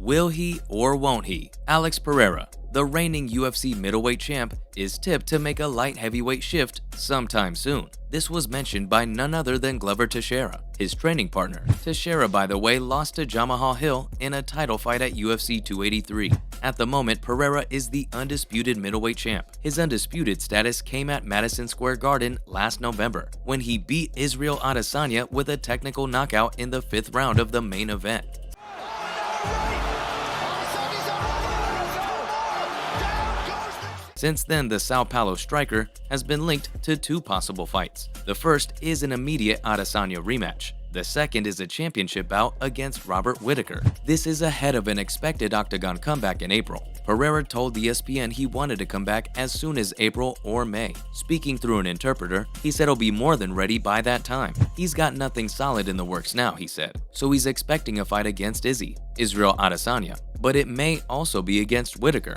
Will he or won't he? Alex Pereira, the reigning UFC middleweight champ, is tipped to make a light heavyweight shift sometime soon. This was mentioned by none other than Glover Teixeira, his training partner. Teixeira, by the way, lost to Jamahal Hill in a title fight at UFC 283. At the moment, Pereira is the undisputed middleweight champ. His undisputed status came at Madison Square Garden last November, when he beat Israel Adesanya with a technical knockout in the 5th round of the main event. Since then, the Sao Paulo striker has been linked to 2 possible fights. The first is an immediate Adesanya rematch. The second is a championship bout against Robert Whittaker. This is ahead of an expected Octagon comeback in April. Pereira told ESPN he wanted to come back as soon as April or May. Speaking through an interpreter, he said he'll be more than ready by that time. He's got nothing solid in the works now, he said, so he's expecting a fight against Israel Adesanya, but it may also be against Whittaker.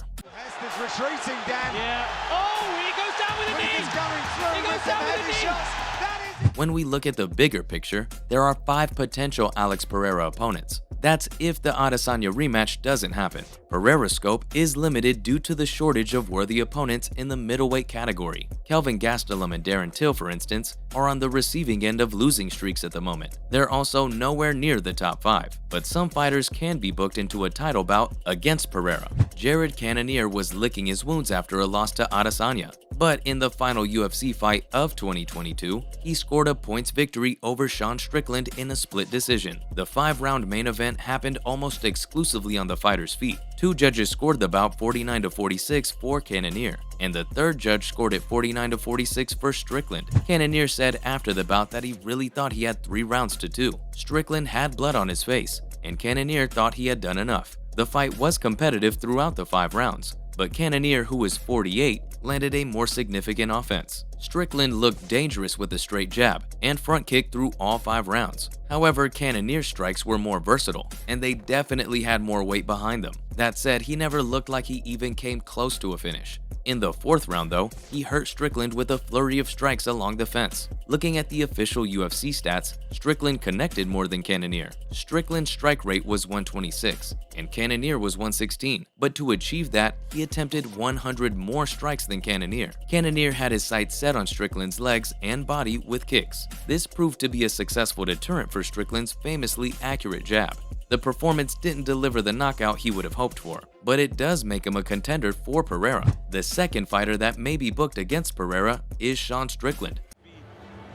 Retreating, Dan. Yeah. Oh, he goes down with a knee. He's going through. He goes down with a knee. When we look at the bigger picture, there are 5 potential Alex Pereira opponents. That's if the Adesanya rematch doesn't happen. Pereira's scope is limited due to the shortage of worthy opponents in the middleweight category. Kelvin Gastelum and Darren Till, for instance, are on the receiving end of losing streaks at the moment. They're also nowhere near the top 5, but some fighters can be booked into a title bout against Pereira. Jared Cannonier was licking his wounds after a loss to Adesanya, but in the final UFC fight of 2022, he scored a points victory over Sean Strickland in a split decision. The 5-round main event happened almost exclusively on the fighter's feet. 2 judges scored the bout 49-46 for Cannonier, and the 3rd judge scored it 49-46 for Strickland. Cannonier said after the bout that he really thought he had 3 rounds to 2. Strickland had blood on his face, and Cannonier thought he had done enough. The fight was competitive throughout the 5 rounds, but Cannonier, who is 48, landed a more significant offense. Strickland looked dangerous with a straight jab and front kick through all 5 rounds. However, Cannonier's strikes were more versatile, and they definitely had more weight behind them. That said, he never looked like he even came close to a finish. In the 4th round, though, he hurt Strickland with a flurry of strikes along the fence. Looking at the official UFC stats, Strickland connected more than Cannonier. Strickland's strike rate was 126, and Cannonier was 116, but to achieve that, he attempted 100 more strikes than Cannonier. Cannonier had his sights set on Strickland's legs and body with kicks. This proved to be a successful deterrent for Strickland's famously accurate jab. The performance didn't deliver the knockout he would have hoped for, but it does make him a contender for Pereira. The second fighter that may be booked against Pereira is Sean Strickland.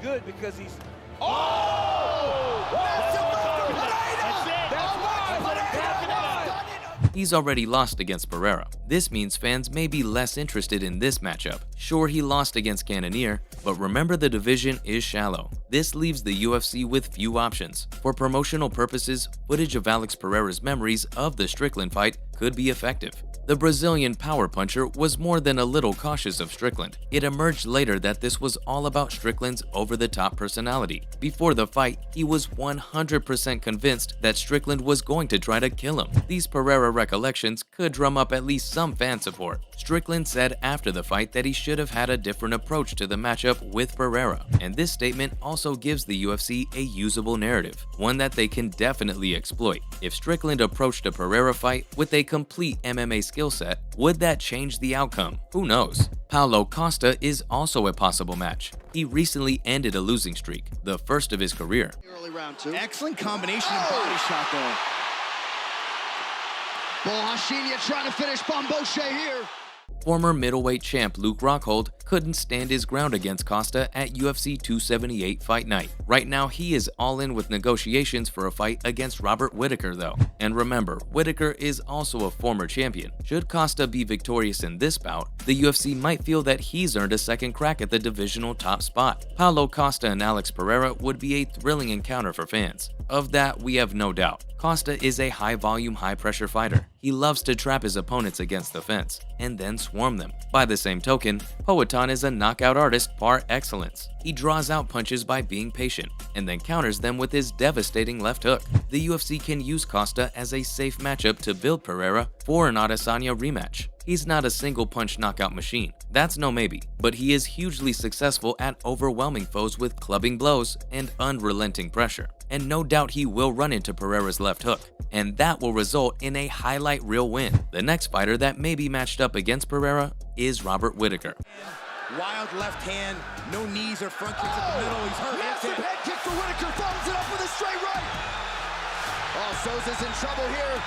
Good because he's. Oh! That's it. He's already lost against Pereira. This means fans may be less interested in this matchup. Sure, he lost against Cannonier, but remember the division is shallow. This leaves the UFC with few options. For promotional purposes, footage of Alex Pereira's memories of the Strickland fight could be effective. The Brazilian power puncher was more than a little cautious of Strickland. It emerged later that this was all about Strickland's over-the-top personality. Before the fight, he was 100% convinced that Strickland was going to try to kill him. These Pereira recollections could drum up at least some fan support. Strickland said after the fight that he should have had a different approach to the matchup with Pereira, and this statement also gives the UFC a usable narrative, one that they can definitely exploit. If Strickland approached a Pereira fight with a complete MMA skill set, would that change the outcome? Who knows? Paulo Costa is also a possible match. He recently ended a losing streak, the first of his career. Early round 2. Excellent combination and body shot though. Bohashinia trying to finish Bomboshe here. Former middleweight champ Luke Rockhold couldn't stand his ground against Costa at UFC 278 Fight Night. Right now, he is all in with negotiations for a fight against Robert Whittaker, though. And remember, Whittaker is also a former champion. Should Costa be victorious in this bout, the UFC might feel that he's earned a second crack at the divisional top spot. Paulo Costa and Alex Pereira would be a thrilling encounter for fans. Of that, we have no doubt. Costa is a high-volume, high-pressure fighter. He loves to trap his opponents against the fence and then swarm them. By the same token, Poatan is a knockout artist par excellence. He draws out punches by being patient and then counters them with his devastating left hook. The UFC can use Costa as a safe matchup to build Pereira for an Adesanya rematch. He's not a single-punch knockout machine, that's no maybe, but he is hugely successful at overwhelming foes with clubbing blows and unrelenting pressure. And no doubt he will run into Pereira's left hook, and that will result in a highlight reel win. The next fighter that may be matched up against Pereira is Robert Whittaker. Wild left hand, no knees or front kicks at the middle. He's hurt. Massive head kick to Whittaker, follows it up with a straight right. Oh, Souza's in trouble here.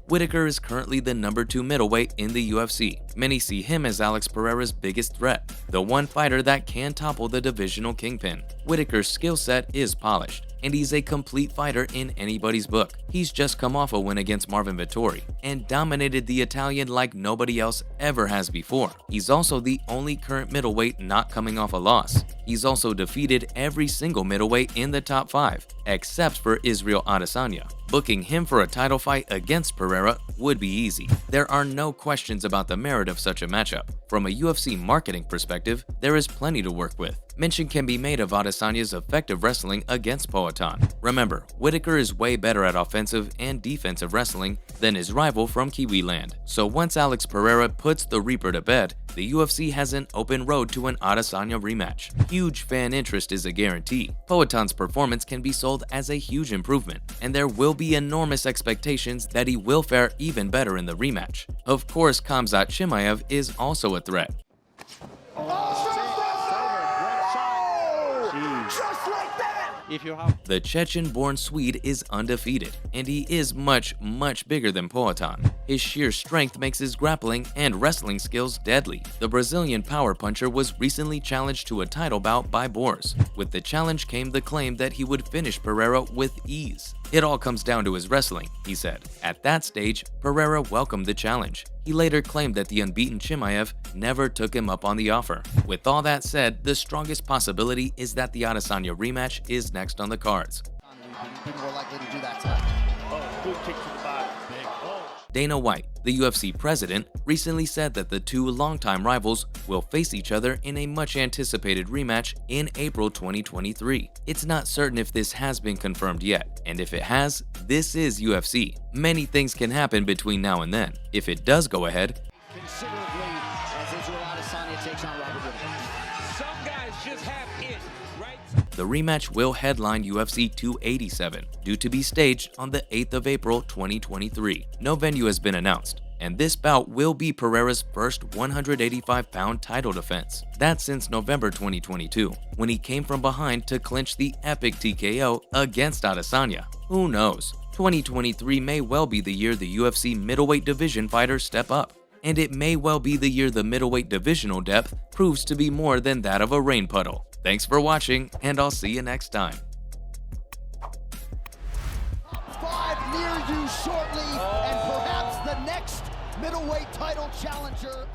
Whittaker is currently the #2 middleweight in the UFC. Many see him as Alex Pereira's biggest threat, the one fighter that can topple the divisional kingpin. Whittaker's skill set is polished, and he's a complete fighter in anybody's book. He's just come off a win against Marvin Vettori and dominated the Italian like nobody else ever has before. He's also the only current middleweight not coming off a loss. He's also defeated every single middleweight in the top 5, except for Israel Adesanya. Booking him for a title fight against Pereira would be easy. There are no questions about the merit of such a matchup. From a UFC marketing perspective, there is plenty to work with. Mention can be made of Adesanya's effective wrestling against Poatan. Remember, Whittaker is way better at offensive and defensive wrestling than his rival from Kiwiland. So once Alex Pereira puts the Reaper to bed, the UFC has an open road to an Adesanya rematch. Huge fan interest is a guarantee. Poatan's performance can be sold as a huge improvement, and there will be enormous expectations that he will fare even better in the rematch. Of course, Khamzat Chimaev is also a threat. Just like that! The Chechen-born Swede is undefeated, and he is much bigger than Poatan. His sheer strength makes his grappling and wrestling skills deadly. The Brazilian power puncher was recently challenged to a title bout by Boers. With the challenge came the claim that he would finish Pereira with ease. It all comes down to his wrestling, he said. At that stage, Pereira welcomed the challenge. He later claimed that the unbeaten Chimaev never took him up on the offer. With all that said, the strongest possibility is that the Adesanya rematch is next on the cards. Be more likely to do that tonight. Good kick to the body. Big. Dana White, the UFC president, recently said that the two longtime rivals will face each other in a much-anticipated rematch in April 2023. It's not certain if this has been confirmed yet, and if it has, this is UFC. Many things can happen between now and then. If it does go ahead, Considerably as Israel Adesanya takes on Robert Whittaker. Some guys just have it, right? the rematch will headline UFC 287, due to be staged on the 8th of April 2023. No venue has been announced, and this bout will be Pereira's first 185-pound title defense. That's since November 2022, when he came from behind to clinch the epic TKO against Adesanya. Who knows? 2023 may well be the year the UFC middleweight division fighters step up, and it may well be the year the middleweight divisional depth proves to be more than that of a rain puddle. Thanks for watching, and I'll see you next time. 5 near you shortly, and perhaps the next middleweight title challenger.